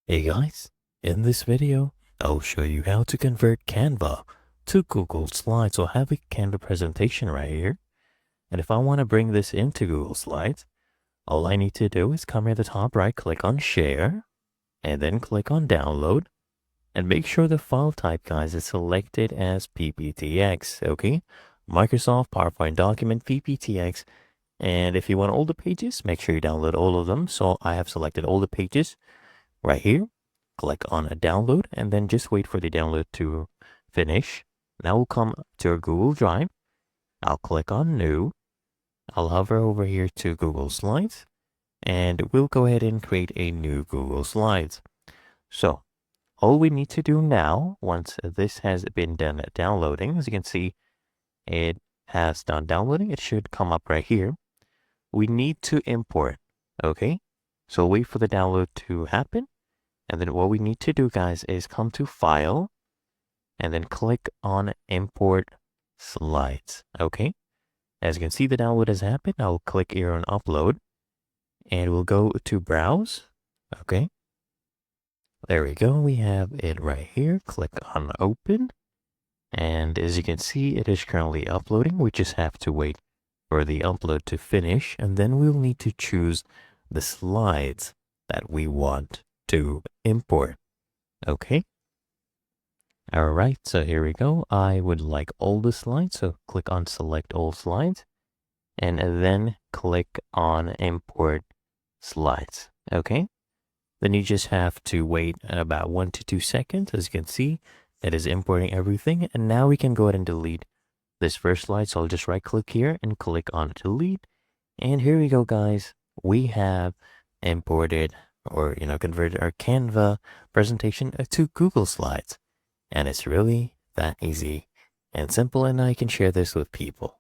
Hey guys, in this video, I'll show you how to convert Canva to Google Slides. So I have a Canva presentation right here. And if I want to bring this into Google Slides, all I need to do is come here at the top right, click on Share, and then click on Download. And make sure the file type, guys, is selected as PPTX, okay? Microsoft PowerPoint document PPTX. And if you want all the pages, make sure you download all of them. So I have selected all the pages right here. Click on a download and then just wait for the download to finish. Now we'll come to our Google Drive. I'll click on New. I'll hover over here to Google Slides and we'll go ahead and create a new Google Slides. So all we need to do now, once this has been done downloading, as you can see, it has done downloading. It should come up right here. We need to import, okay? So wait for the download to happen. And then what we need to do, guys, is come to File and then click on Import Slides. Okay. As you can see, the download has happened. I'll click here on Upload and we'll go to Browse. Okay. There we go. We have it right here. Click on Open. And as you can see, it is currently uploading. We just have to wait for the upload to finish. And then we'll need to choose the slides that we want to import. Okay. All right. So here we go. I would like all the slides. So click on select all slides and then click on import slides. Okay. Then you just have to wait about 1 to 2 seconds. As you can see, it is importing everything. And now we can go ahead and delete this first slide. So I'll just right click here and click on delete. And here we go, guys. We have imported or converted our Canva presentation to Google Slides. And it's really that easy and simple, and I can share this with people.